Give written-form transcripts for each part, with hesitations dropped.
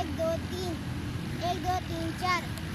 1 2 3 4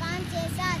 5 6 7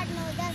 8 9 10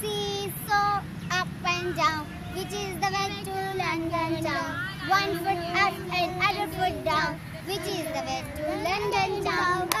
See so up and down which is the way to London town. 1 foot up and other foot down which is the way to London town.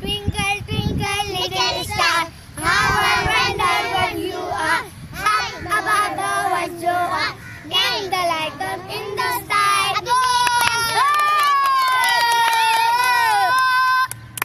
Twinkle twinkle little star how I wonder what you are high above the world you are and the light up in the sky.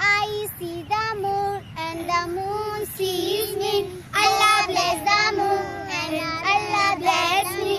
I see the moon and the moon sees me. Allah bless the moon and Allah bless me.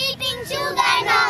eating sugar no